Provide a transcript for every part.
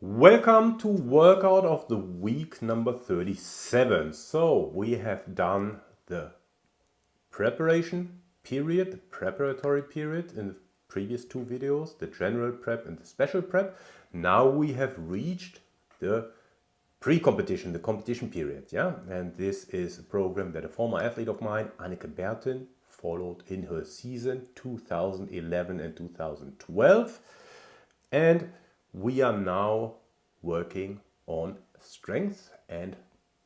Welcome to workout of the week number 37. So we have done the preparation period, the preparatory period in the previous two videos, the general prep and the special prep. Now we have reached the pre-competition, the competition period. And this is a program that a former athlete of mine, Anneke Beerten, followed in her season 2011 and 2012. And we are now working on strength and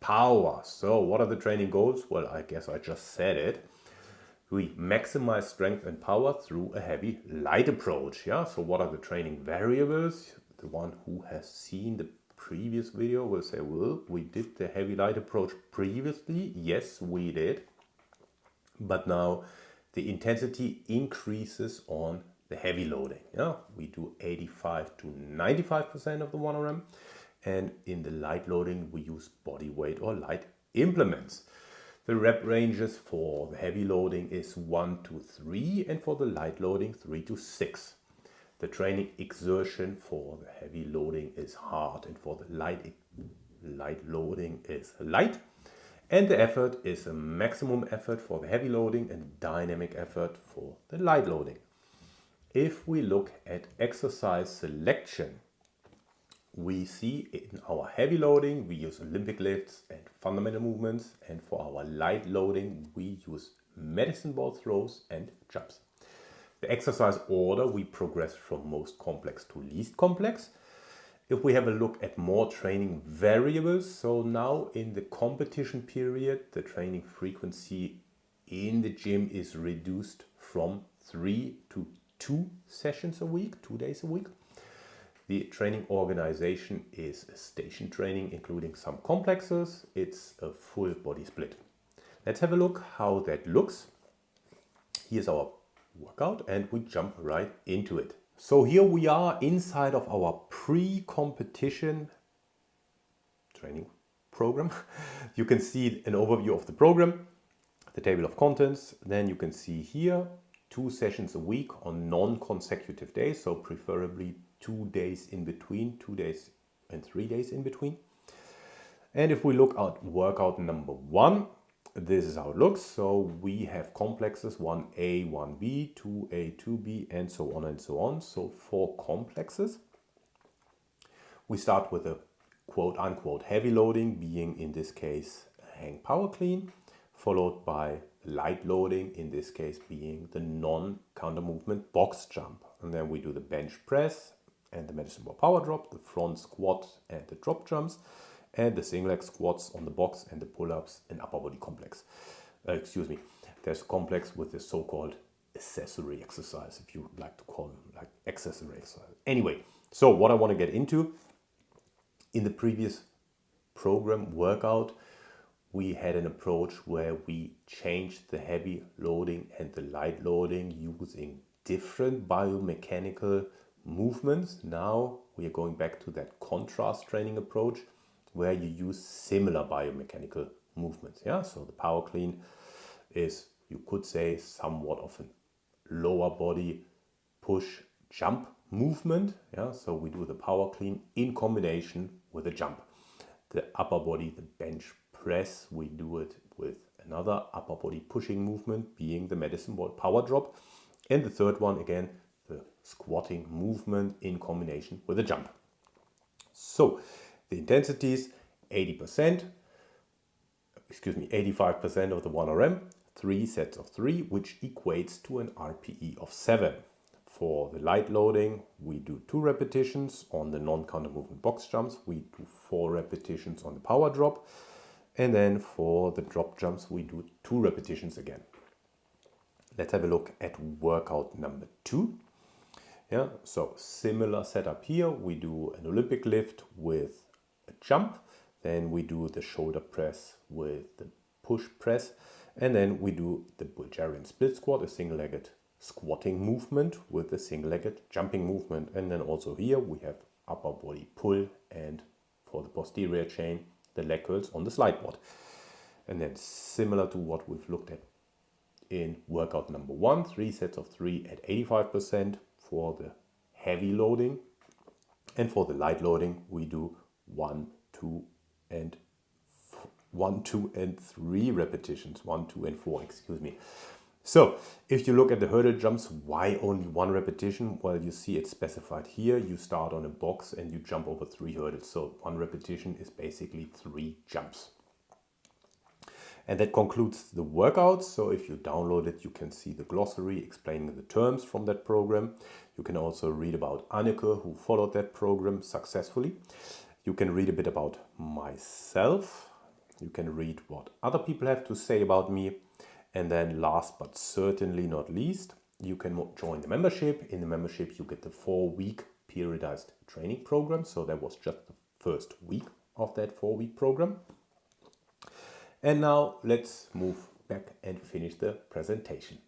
power. So what are the training goals? Well, I guess I just said it. We maximize strength and power through a heavy light approach. So what are the training variables? The one who has seen the previous video will say, well, we did the heavy light approach previously. Yes, we did. But now the intensity increases on the heavy loading. We do 85 to 95% of the 1RM, and in the light loading we use body weight or light implements. The rep ranges for the heavy loading is 1 to 3, and for the light loading 3 to 6. The training exertion for the heavy loading is hard, and for the light loading is light. And the effort is a maximum effort for the heavy loading and dynamic effort for the light loading. If we look at exercise selection, we see in our heavy loading we use Olympic lifts and fundamental movements, and for our light loading we use medicine ball throws and jumps. The exercise order, we progress from most complex to least complex. If we have a look at more training variables, so now in the competition period, the training frequency in the gym is reduced from 3 to 2 sessions a week, 2 days a week. The training organization is a station training, including some complexes. It's a full body split. Let's have a look how that looks. Here's our workout and we jump right into it. So here we are inside of our pre-competition training program. You can see an overview of the program, the table of contents. Then you can see here 2 sessions a week on non-consecutive days, so preferably 2 days in between, 2 days and 3 days in between. And if we look at workout number 1, this is how it looks. So we have complexes 1A, 1B, 2A, 2B, and so on and so on. So 4 complexes. We start with a quote unquote heavy loading, being in this case a hang power clean, followed by light loading, in this case being the non-counter movement box jump. And then we do the bench press and the medicine ball power drop, the front squat and the drop jumps, and the single leg squats on the box and the pull-ups and upper body complex. There's a complex with the so-called accessory exercise, if you would like to call them like accessory exercise. Anyway, so what I want to get into, in the previous program workout, we had an approach where we changed the heavy loading and the light loading using different biomechanical movements. Now we are going back to that contrast training approach where you use similar biomechanical movements. So the power clean is, you could say, somewhat of a lower body push jump movement. So we do the power clean in combination with a jump. The upper body, the bench press, we do it with another upper body pushing movement, being the medicine ball power drop. And the third one, again, the squatting movement in combination with a jump. So the intensities, 85% of the 1RM, 3 sets of 3, which equates to an RPE of 7. For the light loading, we do 2 repetitions on the non-counter movement box jumps. We do 4 repetitions on the power drop. And then for the drop jumps, we do 2 repetitions again. Let's have a look at workout number 2. So similar setup here. We do an Olympic lift with a jump. Then we do the shoulder press with the push press. And then we do the Bulgarian split squat, a single-legged squatting movement with a single-legged jumping movement. And then also here we have upper body pull, and for the posterior chain, the leg curls on the slide board. And then similar to what we've looked at in workout number 1, 3 sets of 3 at 85% for the heavy loading. And for the light loading, we do 1, 2, and 3 repetitions. 1, 2, and 4, excuse me. So if you look at the hurdle jumps, why only 1 repetition? Well, you see it's specified here. You start on a box and you jump over 3 hurdles. So 1 repetition is basically 3 jumps. And that concludes the workout. So if you download it, you can see the glossary explaining the terms from that program. You can also read about Anneke, who followed that program successfully. You can read a bit about myself. You can read what other people have to say about me. And then last but certainly not least, you can join the membership. In the membership, you get the 4-week periodized training program. So that was just the first week of that 4-week program. And now let's move back and finish the presentation.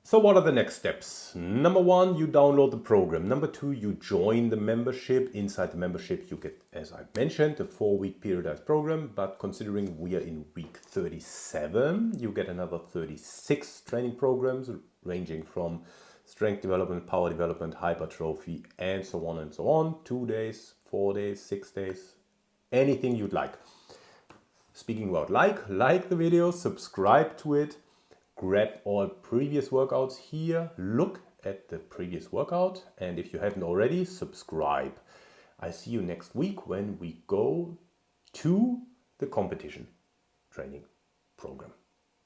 So what are the next steps? Number 1, you download the program. Number 2, you join the membership. Inside the membership, you get, as I mentioned, the 4-week periodized program. But considering we are in week 37, you get another 36 training programs ranging from strength development, power development, hypertrophy, and so on and so on. 2 days, 4 days, 6 days, anything you'd like. Speaking about like the video, subscribe to it, grab all previous workouts here, look at the previous workout, and if you haven't already, subscribe. I see you next week when we go to the competition training program.